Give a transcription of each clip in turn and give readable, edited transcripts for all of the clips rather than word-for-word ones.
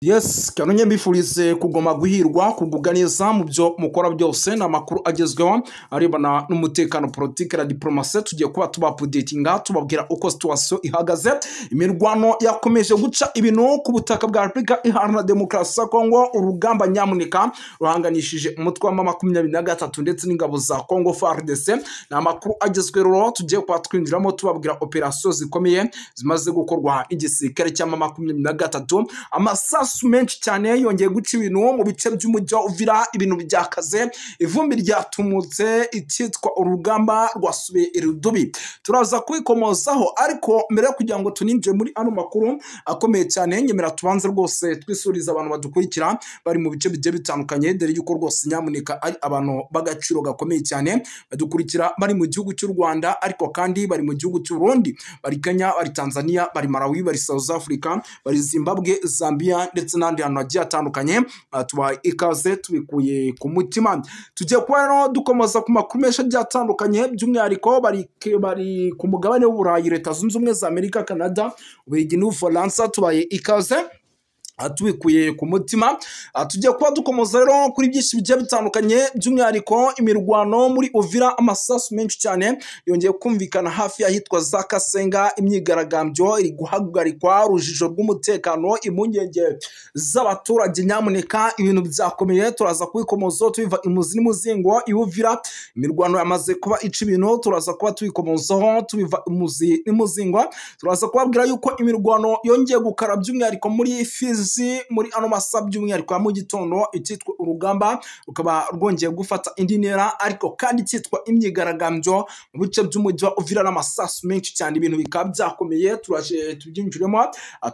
Yes, kanonye mbifurize kugoma guhirwa kugubwa neza mu byo mukora byose n'amakuru agezweho arebana n'umutekano politique la diplomatie tugiye kuba tubapudetinga tubabwira uko situation ihagaze. Imirwano yakomeje guca ibintu ku butaka bwa Republika Iharanira Demokarasi ya Kongo, urugamba nyamuneka ruhanganishije umutwe wa M23 ndetse n'ingabo za Kongo FARDC. N'amakuru agezwe rero tugiye kuba twinjiramo tubabwira operation zikomeye zimaze gukorwa igisirikare cya M23. Amasasu menshi cyane yongeye guca ibintu mu bice by'umujyi wa Uvira, ibintu byakaze, ivumbi ryatumutse, icyitwa urugamba rwasubiye irudubi. Turaza kwikomozaho, ariko mbere yo kugira ngo tuninjire muri ano makuru akomeye cyane, nyemera tubanze rwose twisuriza abantu badukurikira bari mu bice bigiye bitandukanye, dore yuko rwose nyamuneka ari abantu bagaciro gakomeye cyane badukurikira bari mu gihugu cy'u Rwanda, ariko kandi bari mu gihugu cy'u Burundi, bari Kenya, bari Tanzania, bari Malawi, bari South Africa, bari Zimbabwe, Zambia ndetse n'andi hantu hagiye hatandukanye. Tubaye ikaze tubikuye ku mutima. Tugiye kuba rero dukomoza ku makuru menshi agiye atandukanye, by'umwihariko bari ku mugabane w'Uburayi, Leta Zunze Ubumwe za Amerika, Canada, Ububiligi n'Ubufaransa. Tubaye ikaze tubikuye ku mutima. Tugiye kuba dukomoza rero kuri byinshi bigiye bitandukanye, by'umwihariko imirwano muri Uvira, amasasu menshi cyane yongeye kumvikana hafi y'ahitwa za Kasenga. Imyigaragambyo iri guhagarikwa, urujijo rw'umutekano, impungenge z'abaturage, nyamuneka ibintu byakomeye. Turaza kubikomoza tubiva imuzi n'umuzingo i Uvira. Imirwano yamaze kuba ica ibintu, turaza kuba tubikomozaho tubiva imuzi n'umuzingo. Turaza kubabwira yuko imirwano yongeye gukara, by'umwihariko muri Fizi, muri ano masaha by'umwihariko ya mu gitondo. Icyitwa urugamba rukaba rwongeye gufata indi ntera, ariko kandi icyitwa imyigaragambyo mu bice by'umujyi wa Uvira n'amasasu menshi cyane, ibintu bikaba byakomeye. Turaje tubyinjiremo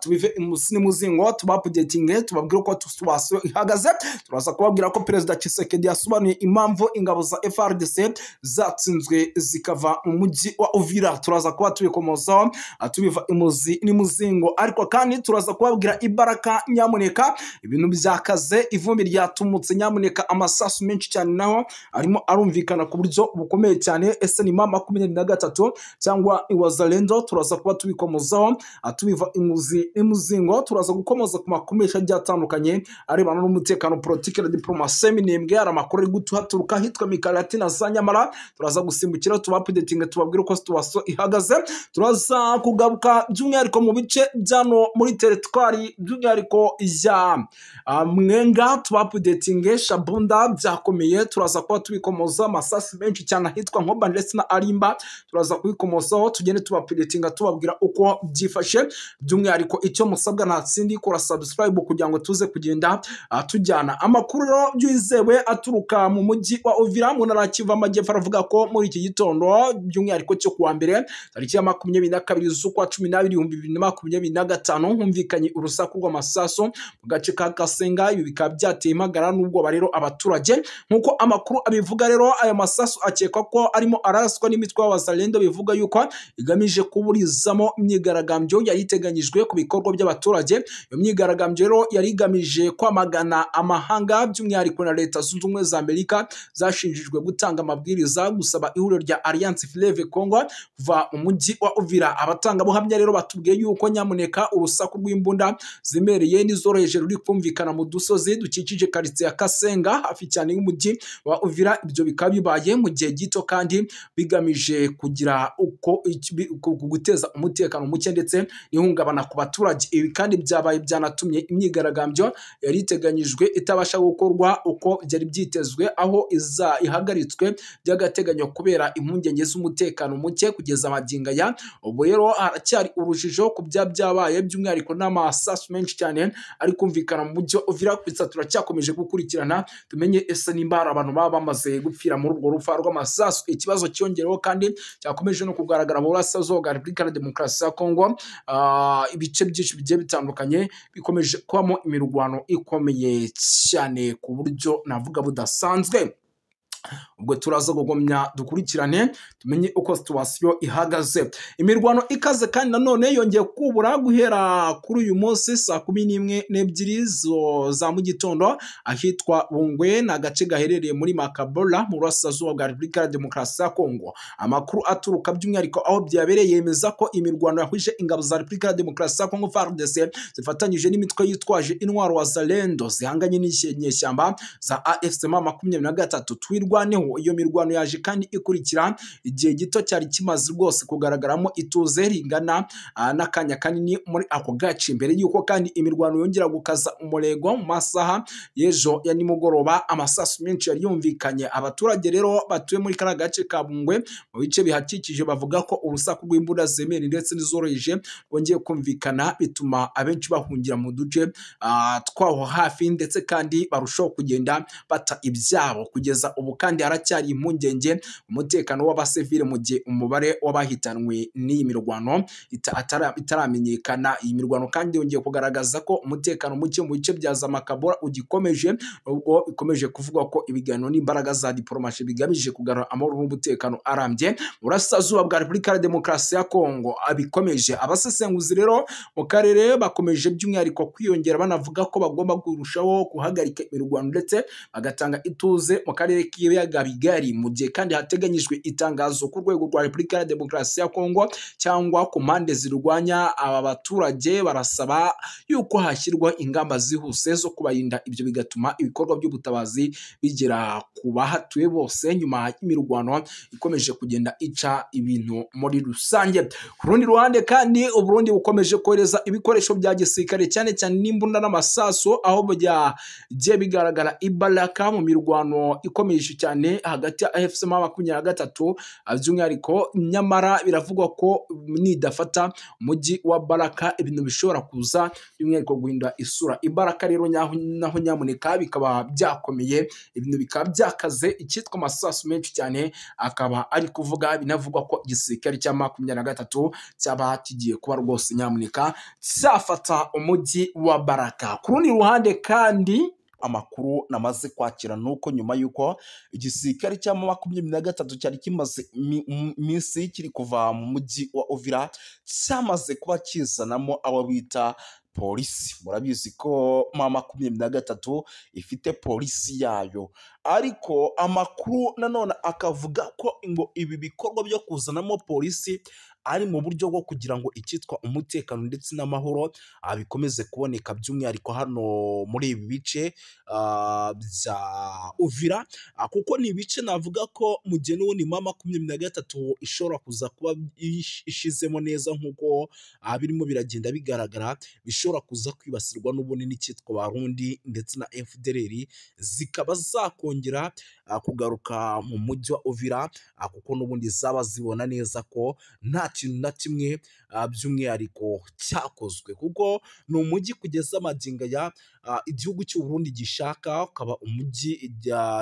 tubive imusi n'umuzingo, tubapudetinge tubabwira uko situation ihagaze. Turaza kubabwira ko Perezida Tshisekedi yasobanuye impamvu ingabo za FARDC zatsinzwe zikava mu mujyi wa Uvira. Turaza kuba tubikomozaho tubiva imuzi n'umuzingo, ariko kandi turaza kubabwira ibaraka, nyamuneka ibintu byakaze, ivumbi ryatumutse, nyamuneka amasasu menshi cyane naho arimo arumvikana ku buryo bukomeye cyane. Ese ni M23 cyangwa Iwazalendo? Turaza kuba tubikomozaho tubiva imuzi n'umuzingo. Turaza gukomoza ku makuru menshi agiye atandukanye arebana n'umutekano politique la diplomatie minembwe. Hari amakuru ari guturuka hitwa Mikarati na za Nyamara. Turaza gusimbukira tubapudetinga tubabwira uko situation ihagaze. Turaza kugaruka by'umwihariko mu bice byano muri teritwari by'umwihariko ya Mwenga, tubapudetinge Shabunda byakomeye. Turaza kuba tubikomoza amasasi menshi cyane ahitwa Nkoba ndetse na Arimba. Turaza kubikomozaho tugende tubapudetinga tubabwira uko byifashe, by'umwihariko icyo musabwa nta tsindi kora subscribe kugira ngo tuze kugenda tujyana amakuru rero yizewe aturuka mu mujyi wa Uvira mu ntara ya Kivu Amajyepfo. Aravuga ko muri iki gitondo by'umwihariko cyo kuwa mbere tariki ya 22 z'ukwa 12 2025 humvikanye urusaku rw'amasasu mu gace ka Kasenga. Ibi bikaba byateye impagara n'ubwo rero abaturage, nk'uko amakuru abivuga rero aya masasu akekwa ko arimo araswa n'imitwe y'Abazalendo, bivuga yuko igamije kuburizamo imyigaragambyo yari iteganyijwe ku bikorwa by'abaturage. Iyo myigaragambyo rero yari igamije kwamagana amahanga, by'umwihariko na Leta Zunze Ubumwe za Amerika zashinjijwe gutanga amabwiriza gusaba ihuriro rya Alliance Fleuve Congo kuva mu mujyi wa Uvira. Abatangabuhamya rero batubwiye yuko nyamuneka urusaku rw'imbunda zimereye n'izoroheje ruri kumvikana mu dusozi dukikije quartier ya Kasenga hafi cyane y'umujyi wa Uvira. Ibyo bikaba bibaye mu gihe gito kandi bigamije kugira uko guteza umutekano muke ndetse n'ihungabana ku baturage. Ibi kandi byabaye byanatumye imyigaragambyo yari iteganyijwe itabasha gukorwa uko byari byitezwe, aho ihagaritswe by'agateganyo kubera impungenge z'umutekano muke kugeza amagingo aya. Ubu rero haracyari urujijo ku byabaye, by'umwihariko n'amasasu menshi cyane ari kumvikana mu mujyi wa Uvira. Kwitsa turacyakomeje gukurikirana tumenye ese nimba hari abantu baba bamaze gupfira muri urwo rufa rw'amasasu. Ikibazo cyongereho kandi cyakomeje no kugaragara mu burasirazuba bwa Repubulika Iharanira Demokarasi ya Kongo. Ibice byinshi bigiye bitandukanye bikomeje kubamo imirwano ikomeye cyane ku buryo navuga budasanzwe. ubwo turaza kugumya dukurikirane tumenye uko situation ihagaze. Imirwano ikaze kandi nanone yongeye kubura guhera kuri uyu munsi saa 12:02 za mu gitondo ahitwa Bungwe na gace gaherereye muri Makabola mu burasirazuba bwa Repubulika ya Demokarasi ya Kongo. Amakuru aturuka by'umwihariko aho byabereye yemeza ko imirwano yahuje ingabo za Repubulika ya Demokarasi ya Kongo FARDC zifatanyije n'imitwe yitwaje intwaro wa Zalendo zihanganye n'inyeshyamba za AFC M23 twirwaneho. Iyo mirwano yaje kandi ikurikira igihe gito cyari kimaze rwose kugaragaramo ituze ringana n'akanya kanini muri ako gace, mbere yuko kandi imirwano yongera gukaza umurego mu masaha y'ejo ya nimugoroba. Amasasu menshi yari yumvikanye. Abaturage rero batuye muri kara gace ka Bungwe mu bice bihakikije bavuga ko urusaku rw'imbunda zemera ndetse n'izoroheje rwongeye kumvikana, bituma abenshi bahungira mu duce twaho hafi ndetse kandi barushaho kugenda bata ibyabo. Kugeza ubu kandi haracyari impungenge umutekano w'abasivile mu gihe umubare w'abahitanwe n'iyi mirwano itaramenyekana. Iyi mirwano kandi yongeye kugaragaza ko umutekano muke mu bice bya Zamakabora ugikomeje, ubwo bikomeje kuvuga ko ibiganiro n'imbaraga za diplomasi bigamije kugarura amahoro n'umutekano arambye burasirazuba bwa Repubulika ya Demokarasi ya Kongo abikomeje. Abasesenguzi rero mu karere bakomeje by'umwihariko kwiyongera banavuga ko bagomba kurushaho guhagarika imirwano ndetse bagatanga ituze mu karere k'ibiyaga bigari, mu gihe kandi hateganyijwe itangazo ku rwego rwa Repubulika ya Demokarasi ya Kongo cyangwa ku mpande zirwanya aba baturage. Barasaba yuko hashyirwa ingamba zihuse zo kubarinda, ibyo bigatuma ibikorwa by'ubutabazi bigera ku bahatuye bose nyuma y'imirwano ikomeje kugenda ica ibintu muri rusange. Ku rundi ruhande kandi Uburundi bukomeje kohereza ibikoresho bya gisirikare cyane cyane n'imbunda n'amasaso, aho byagiye bigaragara ibaraka mu mirwano ikomeje cyane hagati ya AFC M23 by'umwihariko. Nyamara biravugwa ko nidafata umujyi wa Baraka ibintu bishobora kuza by'umwihariko guhindura isura. Ibaraka rero naho nyamuneka bikaba byakomeye, ibintu bikaba byakaze, icyitwa amasasu menshi cyane akaba ari kuvuga. Binavugwa ko igisirikare cya M23 cyaba kigiye kuba rwose nyamuneka cyafata umujyi wa Baraka. Ku rundi ruhande kandi amakuru namaze kwakira nuko nyuma yuko igisirikare cya M23 cyari kimaze iminsi kiri kuva mu mujyi wa Uvira cyamaze kuba kizanamo abo bita polisi. Murabizi ko M23 ifite polisi yayo, ariko amakuru nanone akavuga ko ngo ibi bikorwa byo kuzanamo polisi ari mu buryo bwo kugira ngo icyitwa umutekano ndetse n'amahoro bikomeze kuboneka by'umwihariko hano muri ibi bice bya Uvira, kuko ni ibice navuga ko mu gihe n'ubundi M23 ishobora kuza kuba ishizemo neza nk'uko birimo biragenda bigaragara, bishobora kuza kwibasirwa n'ubundi n'icyitwa Barundi ndetse na FDLR zikaba zakongera kugaruka mu mujyi wa Uvira, kuko n'ubundi zaba zibona neza ko nta kintu na kimwe by'umwihariko cyakozwe, kuko ni umujyi kugeza amagingo ya igihugu cy'u Burundi gishaka, ukaba umujyi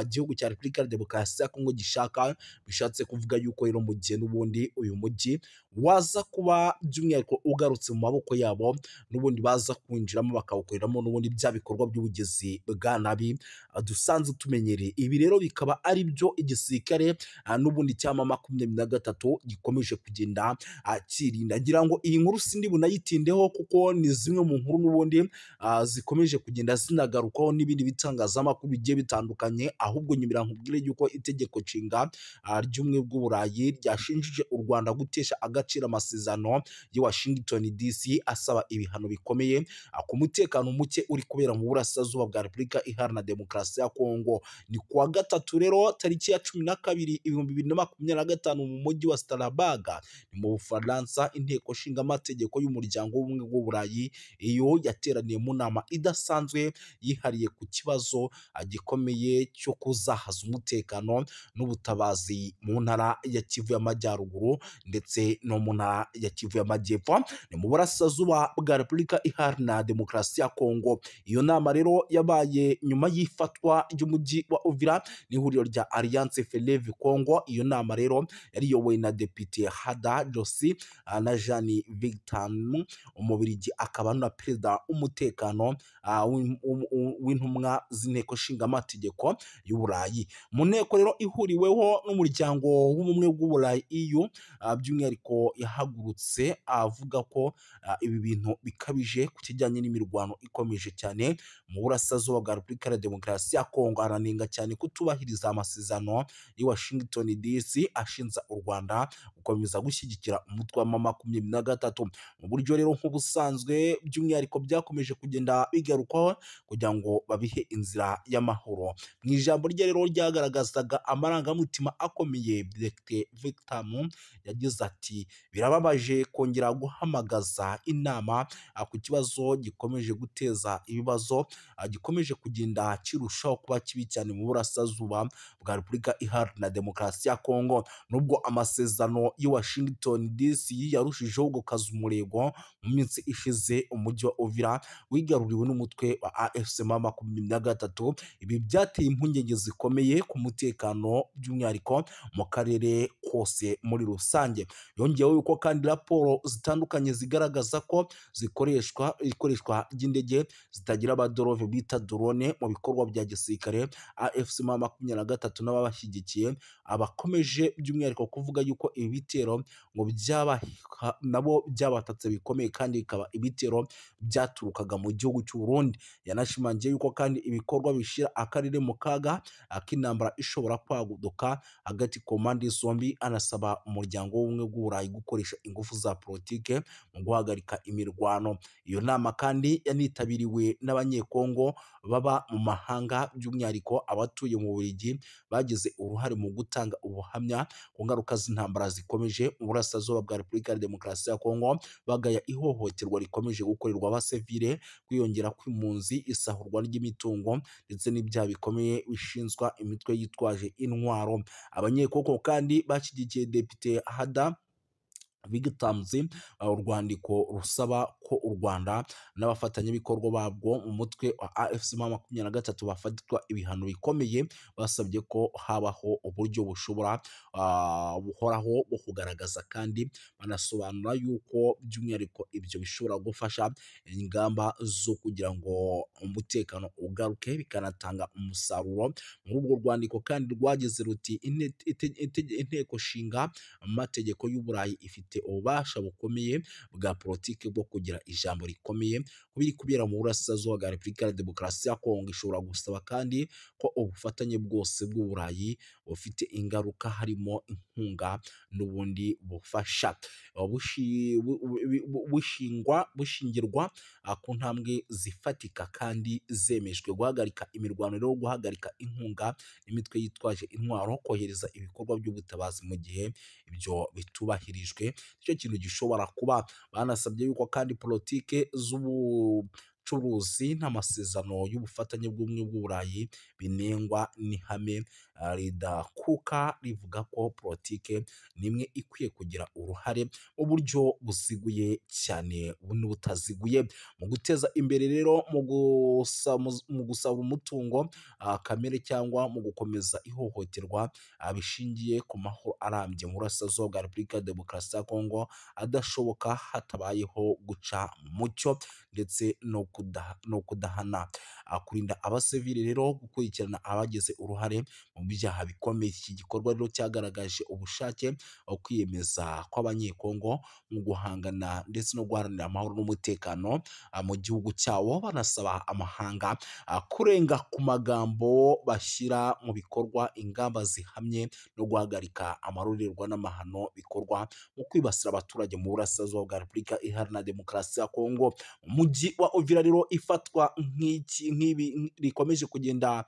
igihugu cya Repubulika ya Demokarasi ya Kongo gishaka. Bishatse kuvuga yuko rero mu gihe n'ubundi uyu mujyi waza kuba by'umwihariko ugarutse mu maboko yabo, n'ubundi baza kwinjiramo bakawukoreramo n'ubundi bya bikorwa by'ubugezi bwa nabi dusanzwe tumenyereye. Ibi rero bikaba ari byo igisirikare n'ubundi cya M23 gikomeje kugenda kirinda. Ngira ngo iyi nkuru sindi bunayitindeho kuko ni zimwe mu nkuru n'ubundi zikomeje kugenda zinagarukaho n'ibindi bitangazamakuru bigiye bitandukanye, ahubwo nyumira nkubwire yuko itegeko nshinga ry'umwe bw'Uburayi ryashinjije u Rwanda gutesha agaciro amasezerano ya Washington DC asaba ibihano bikomeye ku mutekano muke uri kubera mu burasirazuba bwa Repubulika Iharanira Demokarasi ya Kongo. Ni kuwa gatatu rero tariki ya 12/2025 mu mujyi wa Strasbourg ni mu Bufaransa, inteko nshinga amategeko y'umuryango w'ubumwe bw'Uburayi iyo yateraniye mu nama idasanzwe yihariye ku kibazo gikomeye cyo kuzahaza umutekano n'ubutabazi mu ntara ya Kivu y'Amajyaruguru ndetse no mu ntara ya Kivu y'Amajyepfo ni mu burasirazuba bwa Repubulika Iharanira Demokarasi ya Kongo. Iyo nama rero yabaye nyuma y'ifatwa ry'umujyi wa Uvira n'ihuriro rya Alliance Fleuve Congo. Iyo nama rero yari yobowe na Depite Hada ijosi na Jeanne Victam, Umubirigi akaba na perezida w'umutekano w'intumwa z'inteko nshingamategeko y'Uburayi. Mu nteko rero ihuriweho n'umuryango w'ubumwe bw'Uburayi EU, by'umwihariko yahagurutse avuga ko ibi bintu bikabije ku kijyanye n'imirwano ikomeje cyane mu burasirazuba bwa Repubulika ya Demokarasi ya Kongo. Aranenga cyane kutubahiriza amasezerano i Washington DC ashinja u Rwanda gukomeza gushyigikira umutwe wa M23. Mu buryo rero nk'ubusanzwe by'umwihariko byakomeje kugenda bigarukwaho kugira ngo babihe inzira y'amahoro. Mu ijambo rye rero ryagaragazaga amarangamutima akomeye, Dr Victam yagize ati birababaje kongera guhamagaza inama ku kibazo gikomeje guteza ibibazo, gikomeje kugenda kirushaho kuba kibi cyane mu burasirazuba bwa Repubulika Iharanira Demokarasi ya Kongo. Nubwo amasezerano i Washington DC yarushijeho gukaza umurego mu minsi ishize, umujyi wa Uvira wigaruriwe n'umutwe wa AFC M23. Ibi byateye impungenge zikomeye ku mutekano by'umwihariko mu karere kose muri rusange. Yongeyeho yuko kandi raporo zitandukanye zigaragaza ko ikoreshwa ry'indege zitagira abadorove bita drone mu bikorwa bya gisirikare. AFC M23 n'ababashyigikiye abakomeje by'umwihariko kuvuga yuko ibi bitero ngo nabo byabatatse bikomeye kandi bikaba ibitero byaturukaga mu gihugu cy'u Burundi. Yanashimangiye yuko kandi ibikorwa bishira akarere mu kaga ak'intambara ishobora kwaguduka hagati ku mpande zombi. Anasaba umuryango w'ubumwe bw'Uburayi gukoresha ingufu za politike mu guhagarika imirwano. Iyo nama kandi yanitabiriwe n'abanyekongo baba mu mahanga, by'umwihariko abatuye mu Bubiligi bagize uruhare mu gutanga ubuhamya ku ngaruka z'intambara zikomeje mu burasirazuba bwa Repubulika ya Demokarasi ya Kongo, bagaya ihohoterwa rikomeje gukorerwa abasivile, kwiyongera kw'impunzi, isahurwa ry'imitungo ndetse n'ibyaha bikomeye bishinzwa imitwe yitwaje intwaro. Abanyekongo kandi bashyigikiye Depite Hada Victamzi urwandiko rusaba ko u Rwanda n'abafatanyabikorwa babwo mu mutwe wa AFC M23 bafatwa ibihano bikomeye. Basabye ko habaho uburyo buhoraho bwo kugaragaza kandi banasobanura yuko by'umwihariko ibyo bishobora gufasha ingamba zo kugira ngo umutekano ugaruke bikanatanga umusaruro. Muri urwo rwandiko kandi rwagize ruti inteko nshinga amategeko y'Uburayi ifite ububasha bukomeye bwa politiki bwo kugira ijambo rikomeye biri kubera mu burasirazuba bwa Repubulika ya Demokarasi ya Kongo. Ishobora gusaba kandi ko ubufatanye bwose bw'Uburayi bufite ingaruka, harimo inkunga n'ubundi bufasha, bushingirwa ku ntambwe zifatika kandi zemejwe. Guhagarika imirwano rero, guhagarika inkunga n'imitwe yitwaje intwaro, kohereza ibikorwa by'ubutabazi mu gihe ibyo bitubahirijwe, icyo kintu gishobora kuba. Banasabye yuko kandi politike z'ubucuruzi n'amasezerano y'ubufatanye bw'ubumwe bw'Uburayi binengwa n'ihame ridakuka rivuga ko politike nimwe ikwiye kugira uruhare mu buryo buziguye cyane n'ubutaziguye mu guteza imbere rero mu gusaba umutungo kamere cyangwa mu gukomeza ihohoterwa bishingiye ku mahoro arambye mu burasirazuba bwa Repubulika ya Demokarasi ya Kongo adashoboka hatabayeho guca mucyo ndetse no kudahana. Kurinda abasivili rero, gukurikirana abagize uruhare mu byaha bikomeye. Iki gikorwa rero cyagaragaje ubushake kwiyemeza kw'abanyekongo mu guhangana ndetse no guharanira amahoro n'umutekano mu gihugu cyabo. Banasaba amahanga kurenga ku magambo bashyira mu bikorwa ingamba zihamye no guhagarika amarorerwa n'amahano bikorwa mu kwibasira abaturage mu burasirazuba bwa Repubulika Iharanira Demokarasi ya Kongo. Umujyi wa Uvira rero ifatwa nk'ibi rikomeje kugenda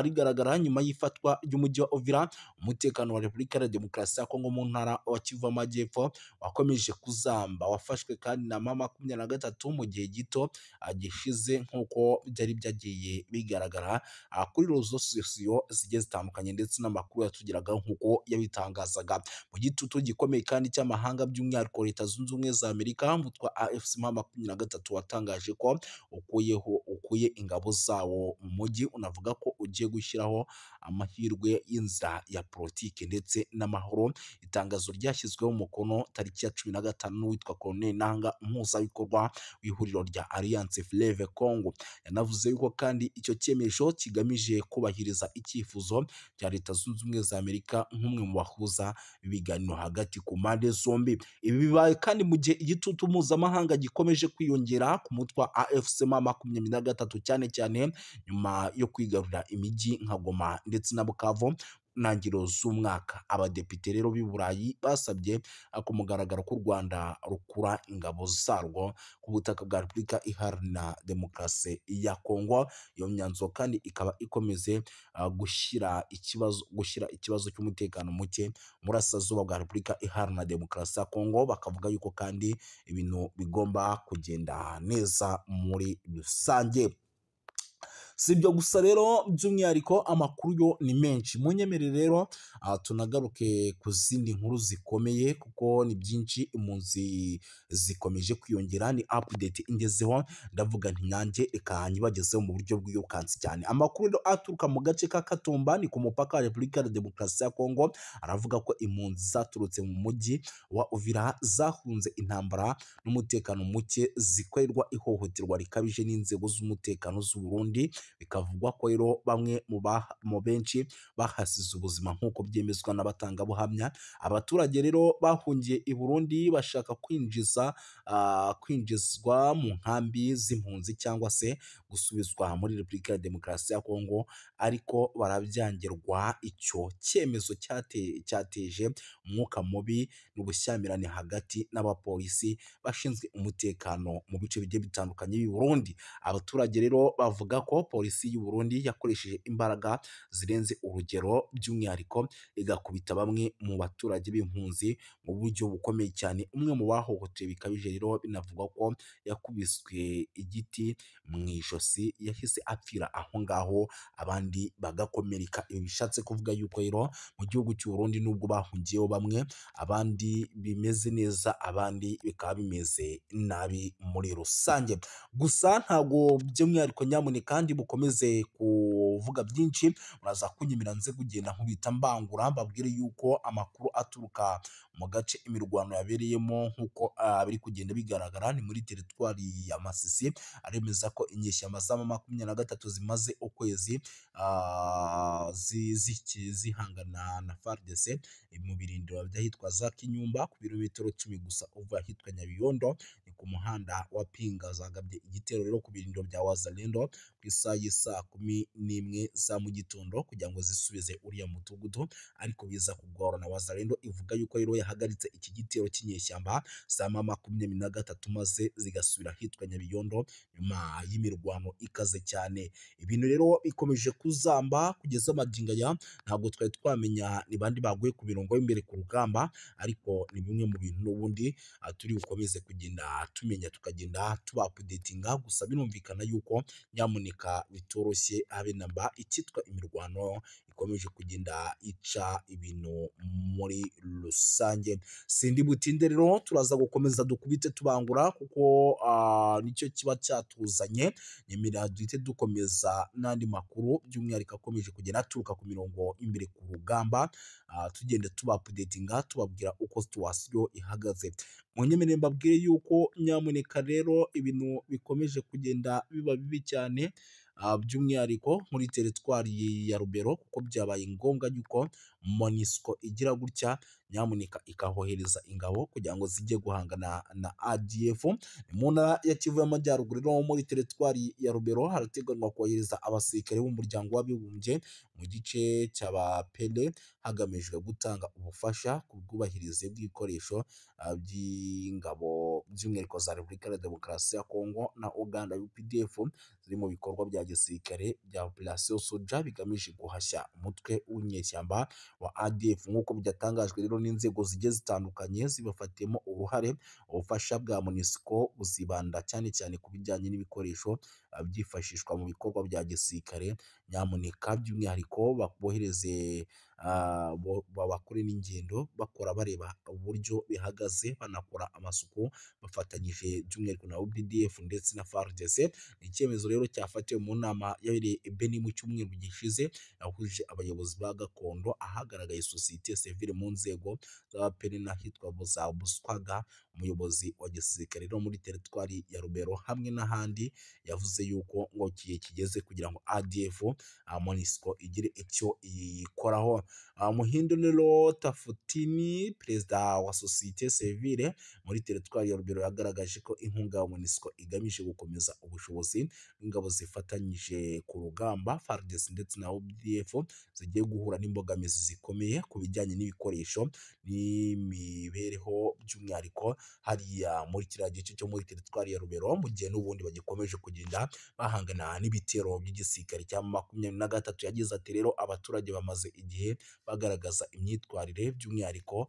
rigaragara nyuma y'ifatwa ry'umujyi wa Uvira. Umutekano wa Repubulika ya Demokarasi ya Kongo mu ntara wa Kivu Amajyepfo wakomeje kuzamba, wafashwe kandi na M23 mu gihe gito gishize, nk'uko byari byagiye bigaragara kuri rezo sosiyo zigiye zitandukanye ndetse n'amakuru yatugeraga nk'uko yabitangazaga. Mu gitutu gikomeye kandi cy'amahanga, by'umwihariko Leta Zunze Ubumwe za Amerika, umutwe wa AFC M23 watangaje ko ukuye ingabo zawo mu mujyi, unavuga ko ugiye gushyiraho amahirwe y'inzira ya politiki ndetse n'amahoro. Itangazo ryashyizweho umukono tariki ya 15 n'uwitwa Colonel Nanga, umuhuzabikorwa w'ihuriro rya Alliance Fleuve Congo. Yanavuze yuko kandi icyo cyemezo kigamije kubahiriza icyifuzo cya Leta Zunze Ubumwe za Amerika nk'umwe mu bahuza ibiganiro hagati ku mpande zombi. Ibi bibaye kandi mu gihe igitutu mpuzamahanga gikomeje kwiyongera ku mutwe wa AFC M23 cyane cyane nyuma yo kwigarurira imijyi nka Goma ndetse na Bukavu ntangiriro z'umwaka. Abadepite rero b'i Burayi basabye ku mugaragaro ko u Rwanda rukura ingabo zarwo ku butaka bwa Repubulika Iharanira Demokarasi ya Kongo. Iyo myanzuro kandi ikaba ikomeze gushyira ikibazo cy'umutekano muke burasirazuba bwa Repubulika Iharanira Demokarasi ya Kongo. Bakavuga yuko kandi ibintu bigomba kugenda neza muri rusange. Si ibyo gusa rero, by'umwihariko amakuru yo ni menshi. Munyemerere rero tunagaruke ku zindi nkuru zikomeye kuko ni byinshi. Impunzi zikomeje kwiyongera, ni update ingezeho, ndavuga nti nanjye reka nyibagezeho mu buryo bw'iyokansi cyane. Amakuru rero aturuka mu gace ka Katumba ni ku mupaka wa Repubulika ya Demokarasi ya Kongo, aravuga ko impunzi zaturutse mu mujyi wa Uvira zahunze intambara n'umutekano muke zikorerwa ihohoterwa rikabije n'inzego z'umutekano z'u Burundi. Bikavugwa ko rero bamwe mu benshi bahasize ubuzima nk'uko byemezwa n'abatangabuhamya. Abaturage rero bahungiye i Burundi bashaka kwinjizwa mu nkambi z'impunzi cyangwa se gusubizwa muri Repubulika ya Demokarasi ya Kongo, ariko barabyangirwa. Icyo cyemezo cyateje umwuka mubi n'ubushyamirane hagati n'abapolisi bashinzwe umutekano mu bice bigiye bitandukanye b'i Burundi. Abaturage rero bavuga ko polisi y'u Burundi yakoresheje imbaraga zirenze urugero, by'umwihariko igakubita bamwe mu baturage b'impunzi mu buryo bukomeye cyane. Umwe mu bahohotewe bikabije rero binavugwa ko yakubiswe igiti mu ijosi, yahise apfira aho ngaho, abandi bagakomereka. Ibi bishatse kuvuga yuko rero mu gihugu cy'u Burundi nubwo bahungiyeho bamwe, abandi bimeze neza, abandi bikaba bimeze nabi muri rusange. Gusa ntabwo by'umwihariko nyamuneka kandi bukomeze kuvuga byinshi, muraza kunyimira nze kugenda nkubita mbangura mbabwire yuko amakuru aturuka mu gace imirwano yabereyemo nk'uko biri kugenda bigaragara ni muri teritwari ya Masisi, aremeza ko inyeshyamba za M23 zimaze ukwezi zihangana na FARDC mu birindiro by'ahitwa za Kinyumba ku birometero 10 gusa uva ahitwa Nyabiyondo, ni ku muhanda wa Pinga. Zagabye igitero rero ku birindiro bya Wazalendo ku isaha y'isa 11 za mu gitondo kugira ngo zisubize uriya mudugudu, ariko biza kugorana. Wazalendo ivuga yuko rero yahagaritse iki gitero cy'inyeshyamba za M23 maze zigasubira ahitwa Nyabiyondo nyuma y'imirwano ikaze cyane. Ibintu rero bikomeje kuzamba kugeza magingo aya, ntabwo twari twamenya ni bandi baguye ku mirongo y'imbere ku rugamba, ariko ni bimwe mu bintu n'ubundi turi bukomeze kugenda tumenya tukagenda tuba updatinga. Gusa binumvikana yuko nyamuneka bitoroshye habe namba, icyitwa imirwano ikomeje kugenda ica ibintu muri rusange. Sindi butinde rero, turaza gukomeza dukubite tubangura kuko nicyo kiba cyatuzanye. Nyemera duhite dukomeza n'andi makuru by'umwihariko akomeje kugenda aturuka ku mirongo imbere ku rugamba, tugenda tuba updatinga tubabwira uko situation ihagaze. Munyemerere mbabwire yuko nyamuneka rero ibintu bikomeje kugenda biba bibi cyane, by'umwihariko muri teritwari ya Rubero, kuko byabaye ngombwa yuko MONUSCO igira gutya nyamuneka ikahohereza ingabo kugira ngo zijye guhangana na ADF. Mu ntara ya Kivu y'Amajyaruguru rero muri teritwari ya Rubero harateganywa kohereza abasirikare b'umuryango w'abibumbye mu gice cy'abapele hagamijwe gutanga ubufasha ku bwubahirize bw'ibikoresho by'ingabo by'umwihariko za Repubulika ya Demokarasi ya Kongo na Uganda UPDF ziri mu bikorwa bya gisirikare bya Operation Soja bigamije guhashya umutwe w'inyeshyamba wa ADF. Nk'uko byatangajwe rero n'inzego zigiye zitandukanye zibafatiyemo uruhare, ubufasha bwa MONUSCO buzibanda cyane cyane ku bijyanye n'ibikoresho byifashishwa mu bikorwa bya gisirikare, nyamuneka by'umwihariko babohereze bakore n'ingendo bakora bareba uburyo bihagaze, banakora amasuku bafatanyije by'umwihariko na UPDF ndetse na FARDC. Ni icyemezo rero cyafatiwe mu nama yabereye i Beni mu cyumweru gishize, yahuje abayobozi ba gakondo, ahagaragaye sosiyete sivile mu nzego z'abaperi n'ahitwa za Buswaga, umuyobozi wa gisirikare rero muri teritwari ya Rubero hamwe n'ahandi. Yavuze yuko ngo igihe kigeze kugira ngo ADF MONUSCO igire icyo ikoraho. Muhinduniro Tafutini, perezida wa sosiyete sivile muri teritwari ya Rubero, yagaragaje ko inkunga ya MONUSCO igamije gukomeza ubushobozi bw'ingabo zifatanyije ku rugamba FARDC ndetse na UPDF zigiye guhura n'imbogamizi zikomeye ku bijyanye n'ibikoresho n'imibereho, by'umwihariko hariya muri kiriya gice cyo muri teritwari ya Rubero, mu gihe n'ubundi bagikomeje kugenda bahangana n'ibitero by'igisirikare cya 23. Yagize ati rero abaturage bamaze igihe bagaragaza imyitwarire by'umwihariko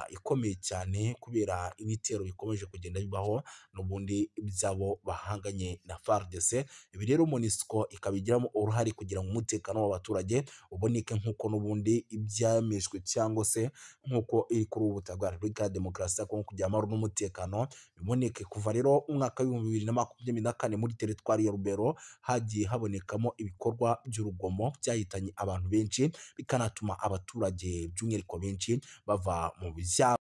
ikomeye cyane kubera ibitero bikomeje kugenda bibaho n'ubundi byabo bahanganye na FARDC. Ibi rero MONUSCO ikabigiramo uruhare kugira ngo umutekano w'abaturage uboneke nk'uko n'ubundi ibyamejwe cyangwa se nk'uko iri kuri ubu butaka bwa Repubulika ya Demokarasi ya Kongo, kugira amahoro n'umutekano biboneke. Kuva rero umwaka w'ibihumbi 2024 muri teritwari ya Rubero hagiye habonekamo ibikorwa by'urugomo byahitanye abantu benshi, bikanatuma abaturage by'umwihariko benshi bava mu byabo.